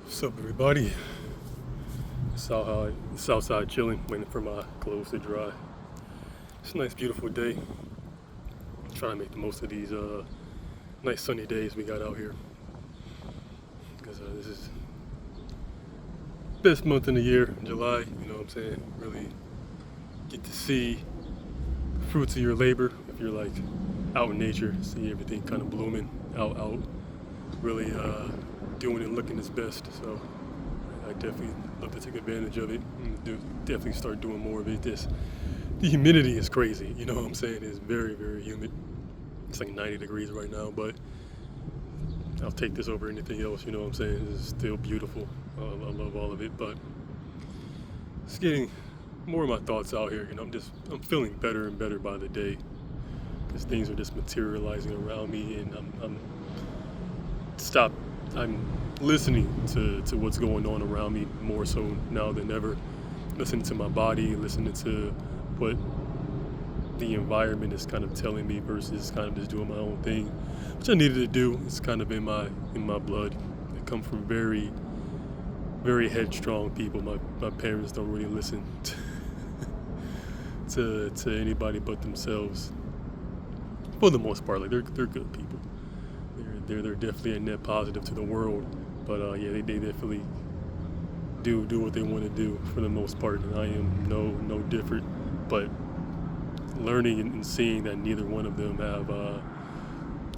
What's up, everybody? Southside chilling, waiting for my clothes to dry. It's a nice, beautiful day. Trying to make the most of these nice sunny days we got out here. Because this is best month in the year, July. You know what I'm saying? Really get to see the fruits of your labor. If you're like out in nature, see everything kind of blooming out, really doing and looking its best. So I definitely love to take advantage of it and definitely start doing more of it. The humidity is crazy, you know what I'm saying? It's very, very humid. It's like 90 degrees right now, but I'll take this over anything else, you know what I'm saying? It's still beautiful. I love all of it, but it's getting more of my thoughts out here. You know, I'm feeling better and better by the day because things are just materializing around me, and I'm listening to what's going on around me more so now than ever. Listening to my body, listening to what the environment is kind of telling me versus kind of just doing my own thing, which I needed to do. It's kind of in my blood. I come from very, very headstrong people. My parents don't really listen to anybody but themselves for the most part. Like they're good people. They're definitely a net positive to the world, but yeah, they definitely do what they want to do for the most part, and I am no different. But learning and seeing that neither one of them have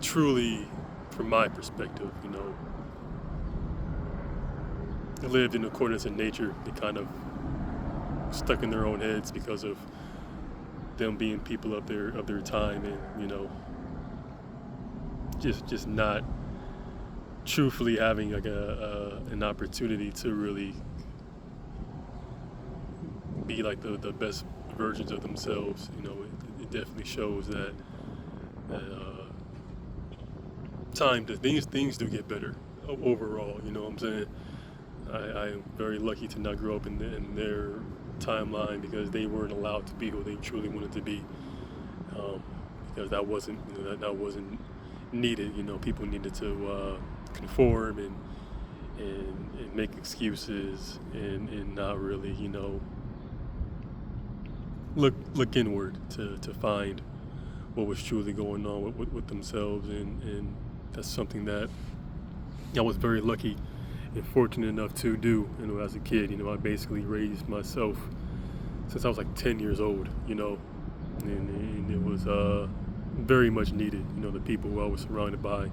truly, from my perspective, you know, lived in accordance to nature. They kind of stuck in their own heads because of them being people of their time, and you know, just not truthfully having like an opportunity to really be like the best versions of themselves. You know, it definitely shows that things do get better overall. You know what I'm saying? I am very lucky to not grow up in their timeline because they weren't allowed to be who they truly wanted to be. Because that wasn't, you know, that wasn't needed. You know, people needed to conform and make excuses and not really, you know, look inward to find what was truly going on with themselves, and that's something that I was very lucky and fortunate enough to do. You know, as a kid, you know, I basically raised myself since I was like 10 years old. You know, and it was very much needed. You know, the people who I was surrounded by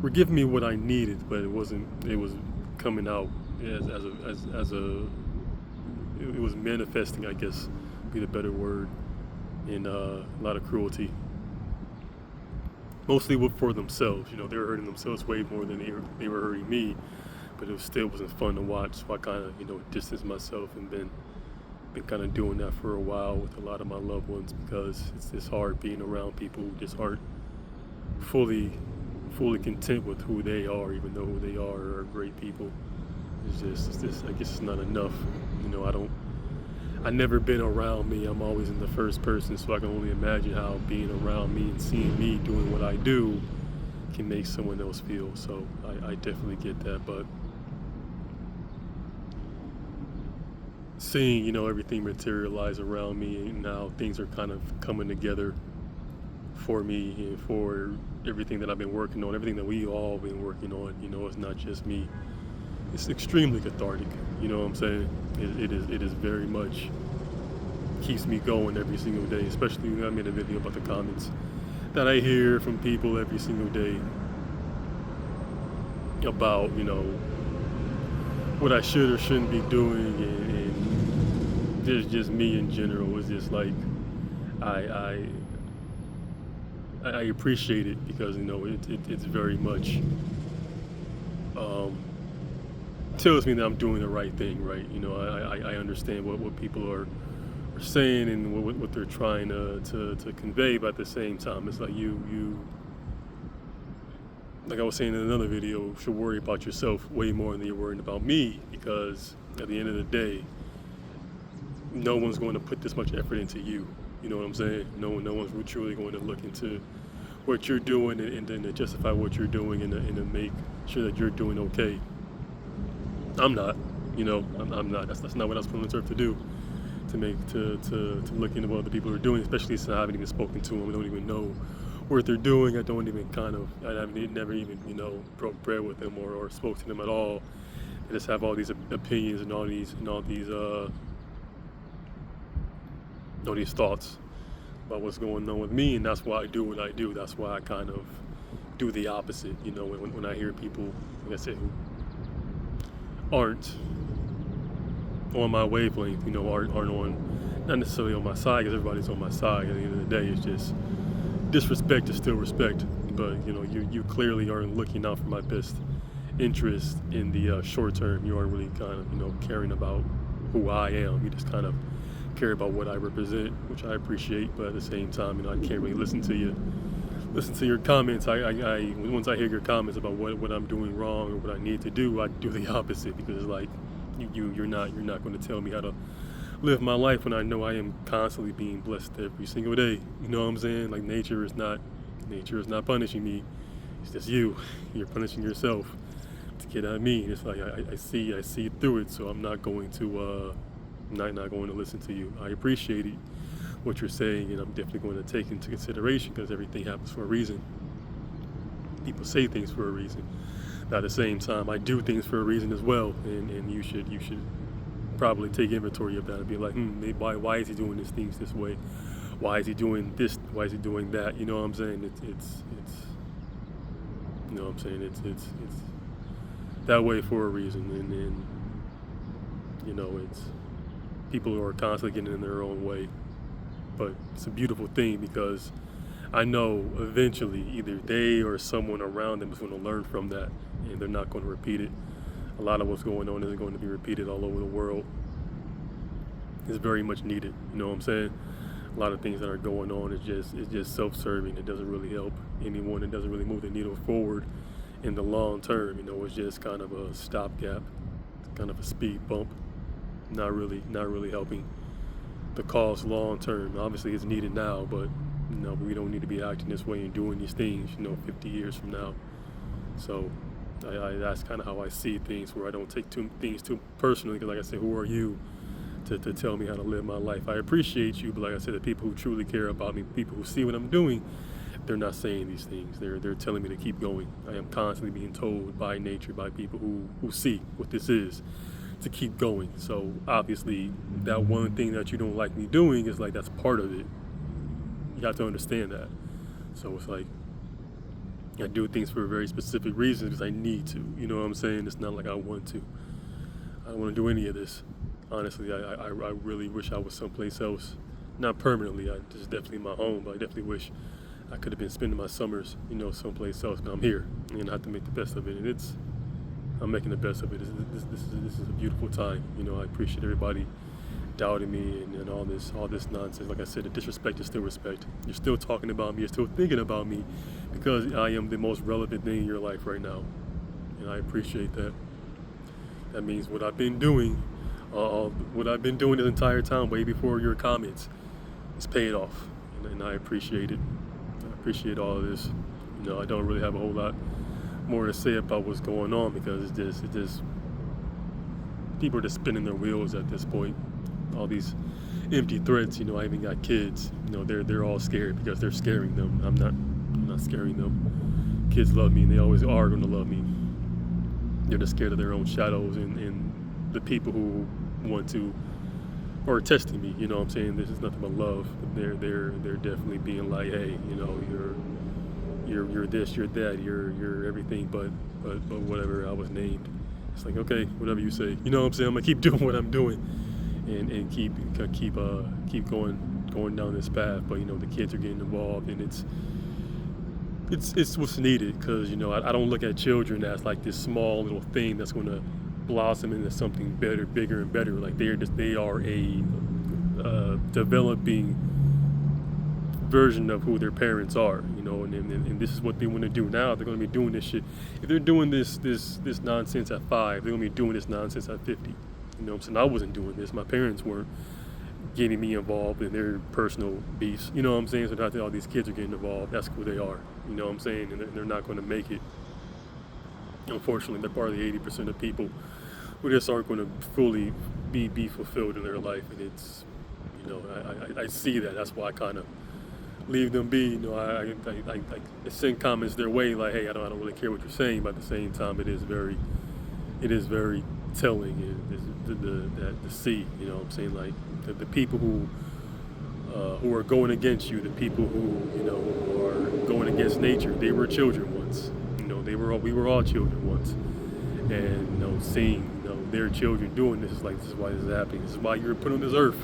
were giving me what I needed, but it was coming out as a it was manifesting, I guess, be the better word, in a lot of cruelty. Mostly for themselves. You know, they were hurting themselves way more than they were hurting me, but it still wasn't fun to watch. So I kind of, you know, distanced myself and been kind of doing that for a while with a lot of my loved ones because it's hard being around people who just aren't fully content with who they are, even though who they are great people. It's just I guess it's not enough. You know, I never been around me. I'm always in the first person, so I can only imagine how being around me and seeing me doing what I do can make someone else feel. So I definitely get that, but seeing, you know, everything materialize around me and now things are kind of coming together for me and for everything that I've been working on, everything that we all been working on. You know, it's not just me. It's extremely cathartic. You know what I'm saying? It is very much keeps me going every single day, especially when I made a video about the comments that I hear from people every single day about, you know, what I should or shouldn't be doing, and just me in general. It's just like I appreciate it because, you know, it's very much tells me that I'm doing the right thing, right? You know, I understand what people are saying and what they're trying to convey, but at the same time, it's like you like I was saying in another video, should worry about yourself way more than you're worrying about me, because at the end of the day, no one's going to put this much effort into you. You know what I'm saying? No one's truly going to look into what you're doing and then to justify what you're doing and to make sure that you're doing okay. I'm not. I'm not. That's not what I was put on this earth to do. To look into what other people are doing, especially since I haven't even spoken to them. I don't even know what they're doing. I haven't never even, broke bread with them or spoke to them at all. I just have all these opinions and all these thoughts about what's going on with me, and that's why I do what I do. That's why I kind of do the opposite. When I hear people, like I said, who aren't on my wavelength, aren't on, not necessarily on my side, because everybody's on my side. At the end of the day, it's just disrespect is still respect. But you clearly aren't looking out for my best interest in the short term. You aren't really kind of caring about who I am. You just kind of care about what I represent, which I appreciate. But at the same time, I can't really listen to your comments. Once I hear your comments about what I'm doing wrong or what I need to do, I do the opposite, because it's like you're not going to tell me how to live my life when I know I am constantly being blessed every single day. You know what I'm saying? Like nature is not punishing me. It's just you're punishing yourself to get at me. And it's like I see through it, so I'm not going to not going to listen to you. I appreciate it, what you're saying, and I'm definitely going to take into consideration, because everything happens for a reason. People say things for a reason. But at the same time, I do things for a reason as well, and you should probably take inventory of that and be like, maybe why is he doing these things this way? Why is he doing this? Why is he doing that? You know what I'm saying? It's you know what I'm saying? It's that way for a reason, and it's people who are constantly getting in their own way. But it's a beautiful thing, because I know eventually either they or someone around them is going to learn from that, and they're not going to repeat it. A lot of what's going on isn't going to be repeated all over the world. It's very much needed. You know what I'm saying? A lot of things that are going on is just self-serving. It doesn't really help anyone. It doesn't really move the needle forward in the long term. It's just kind of a stopgap, kind of a speed bump. Not really helping the cause long term. Obviously, it's needed now, but we don't need to be acting this way and doing these things 50 years from now. So that's kind of how I see things, where I don't take things too personally, because like I said, who are you to tell me how to live my life? I appreciate you, but like I said, the people who truly care about me, people who see what I'm doing, they're not saying these things. They're telling me to keep going. I am constantly being told by nature, by people who see what this is, to keep going. So obviously that one thing that you don't like me doing is like, that's part of it. You have to understand that. So it's like, I do things for a very specific reason, because I need to. You know what I'm saying? It's not like I want to. I don't want to do any of this. Honestly, I really wish I was someplace else. Not permanently. This is definitely my home, but I definitely wish I could have been spending my summers, someplace else. But I'm here, and I have to make the best of it. And I'm making the best of it. This is a beautiful time. I appreciate everybody doubting me and all this nonsense. Like I said, the disrespect is still respect. You're still talking about me. You're still thinking about me, because I am the most relevant thing in your life right now, and I appreciate that. That means what I've been doing this entire time, way before your comments, is paid off, and I appreciate it. I appreciate all of this. I don't really have a whole lot more to say about what's going on, because it's just people are just spinning their wheels at this point. All these empty threats. I even got kids. They're all scared because they're scaring them. I'm not scaring them. Kids love me, and they always are going to love me. They're just scared of their own shadows and the people who want to or testing me. You know what I'm saying? This is nothing but love. They're definitely being like, hey, you're this, you're that, you're everything but whatever I was named. It's like, okay, whatever you say. You know what I'm saying? I'm gonna keep doing what I'm doing and keep going down this path. But the kids are getting involved, and it's what's needed, because I don't look at children as like this small little thing that's gonna blossom into something better, bigger and better. Like they are a developing version of who their parents are, and this is what they want to do now. They're going to be doing this shit. If they're doing this nonsense at 5, they're going to be doing this nonsense at 50. You know what I'm saying? I wasn't doing this. My parents weren't getting me involved in their personal beefs. You know what I'm saying? So now that all these kids are getting involved, that's who they are. You know what I'm saying? And they're not going to make it. Unfortunately, they're part of the 80% of people who just aren't going to fully be fulfilled in their life. And it's, I see that. That's why I kind of leave them be. I send comments their way like, hey, I don't really care what you're saying, but at the same time, it is very telling to see. You know what I'm saying? Like the people who are going against you, the people who are going against nature. They were children once. We were all children once, and seeing their children doing this is like, this is why this is happening. This is why you're put on this earth,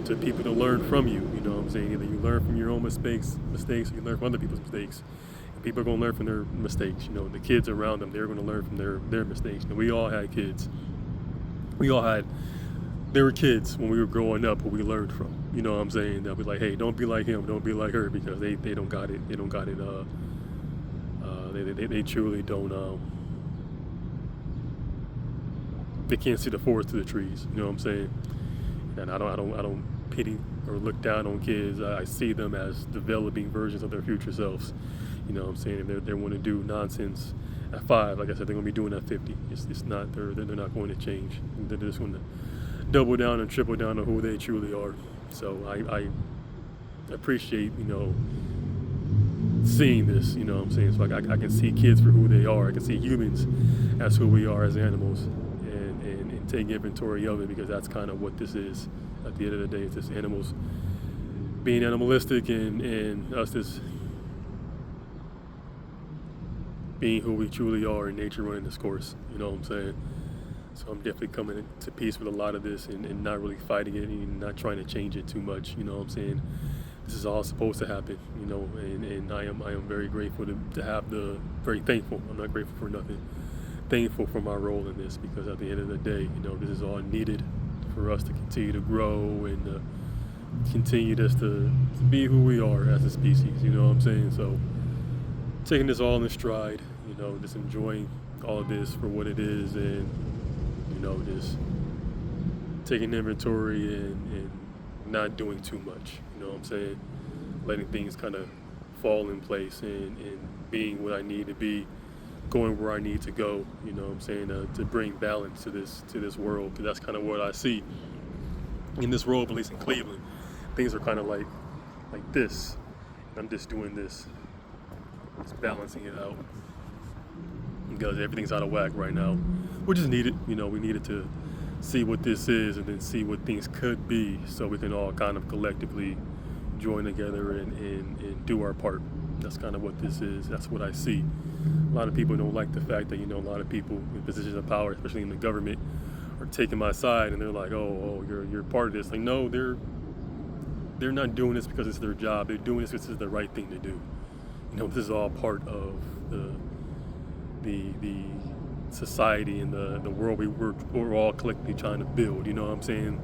to people to learn from you. You know what I'm saying? Either you learn from your own mistakes, or you learn from other people's mistakes. And people are going to learn from their mistakes. The kids around them, they're going to learn from their mistakes. And we all had kids. They were kids when we were growing up who we learned from. You know what I'm saying? They'll be like, hey, don't be like him, don't be like her, because they don't got it. They don't got it. They truly don't. They can't see the forest through the trees. You know what I'm saying? And I don't pity or look down on kids. I see them as developing versions of their future selves. You know what I'm saying? If they want to do nonsense at 5, like I said, they're going to be doing at 50. It's not, they're not going to change. They're just going to double down and triple down on who they truly are. So I appreciate, seeing this, you know what I'm saying? So I can see kids for who they are. I can see humans as who we are as animals, and take inventory of it, because that's kind of what this is. At the end of the day, it's just animals being animalistic, and us just being who we truly are, in nature running this course. You know what I'm saying? So I'm definitely coming to peace with a lot of this, and not really fighting it, and not trying to change it too much. You know what I'm saying? This is all supposed to happen, and I am very grateful to have very thankful. I'm not grateful for nothing. Thankful for my role in this, because at the end of the day, this is all needed for us to continue to grow, and continue just to be who we are as a species. You know what I'm saying? So taking this all in stride, just enjoying all of this for what it is, and just taking inventory, and not doing too much. You know what I'm saying? Letting things kind of fall in place, and being what I need to be, going where I need to go. You know what I'm saying? To bring balance to this world, because that's kind of what I see in this world, at least in Cleveland. Things are kind of like this. I'm just doing this, just balancing it out, because everything's out of whack right now, which is needed. We needed to see what this is, and then see what things could be, so we can all kind of collectively join together and do our part. That's kind of what this is. That's what I see. A lot of people don't like the fact that, a lot of people in positions of power, especially in the government, are taking my side, and they're like, oh, you're part of this. Like, no, they're not doing this because it's their job. They're doing this because it's the right thing to do. This is all part of the society and the world we're all collectively trying to build. You know what I'm saying?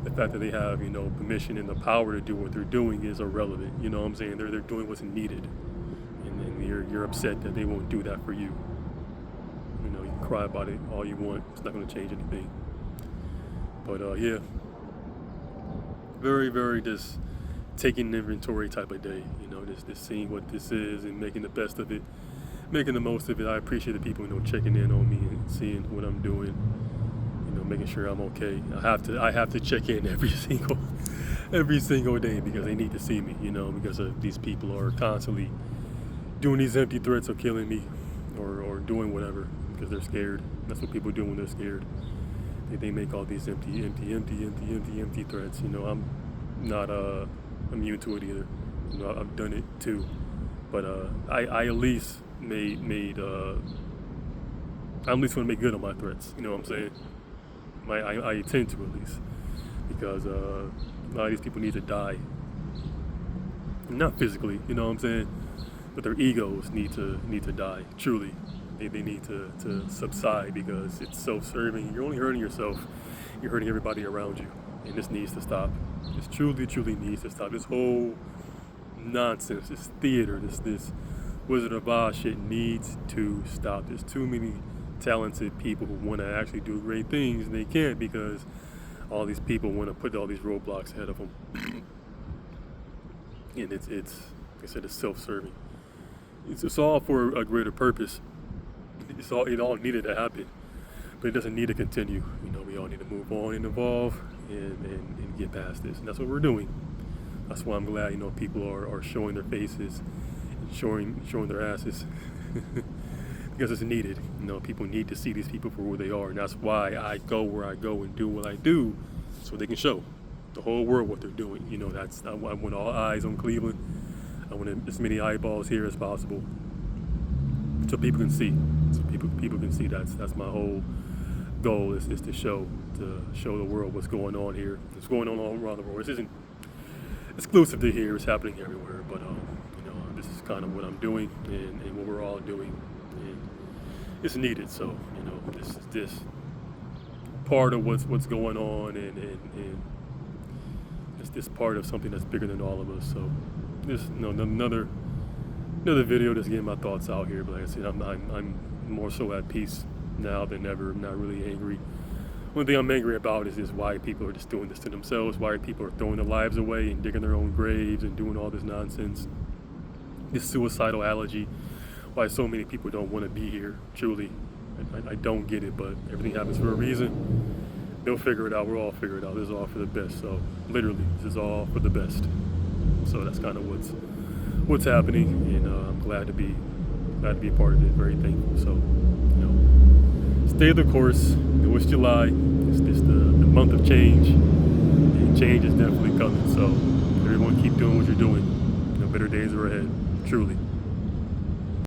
The fact that they have, permission and the power to do what they're doing is irrelevant. You know what I'm saying? They're doing what's needed, and you're upset that they won't do that for you. You can cry about it all you want. It's not going to change anything. But yeah, very, very just taking an inventory type of day. Just seeing what this is, and making the best of it, making the most of it. I appreciate the people, checking in on me and seeing what I'm doing. Making sure I'm okay. I have to check in every single day, because they need to see me. Because these people are constantly doing these empty threats of killing me, or doing whatever, because they're scared. That's what people do when they're scared. They make all these empty threats. I'm not immune to it either. I've done it too, but I at least made I at least want to make good on my threats. You know what I'm saying? I intend to, at least, because a lot of these people need to die. Not physically, you know what I'm saying, but their egos need to die. Truly, they need to subside, because it's self-serving. You're only hurting yourself. You're hurting everybody around you, and this needs to stop. This truly needs to stop. This whole nonsense, this theater, this Wizard of Oz shit needs to stop. There's too many talented people who want to actually do great things, and they can't, because all these people want to put all these roadblocks ahead of them. And it's like I said, it's self-serving. It's all for a greater purpose. It all needed to happen. but it doesn't need to continue. You know, we all need to move on and evolve and get past this, and that's what we're doing. That's why I'm glad, you know, people are showing their faces and showing their asses because it's needed. You know, people need to see these people for who they are, and that's why I go where I go and do what I do, so they can show the whole world what they're doing. You know, I want all eyes on Cleveland. I want as many eyeballs here as possible, so people can see. So people can see. That's my whole goal is to show the world what's going on here. What's going on all around the world. This isn't exclusive to here. It's happening everywhere. But you know, this is kind of what I'm doing and what we're all doing. And it's needed. So you know, this part of what's going on and it's this part of something that's bigger than all of us. So this, you know, another video just getting my thoughts out here. But like I said, I'm more so at peace now than ever. I'm not really angry. One thing I'm angry about is just why people are just doing this to themselves, why people are throwing their lives away and digging their own graves and doing all this nonsense. This suicidal allergy, why so many people don't want to be here, truly. I don't get it, but everything happens for a reason. They'll figure it out. We'll all figure it out. This is all for the best. So literally, this is all for the best. So that's kind of what's happening, and I'm glad to be a part of it. Very thankful. So, you know, stay the course. It's July. It's the month of change, and change is definitely coming. So everyone keep doing what you're doing. You know, better days are ahead. Truly.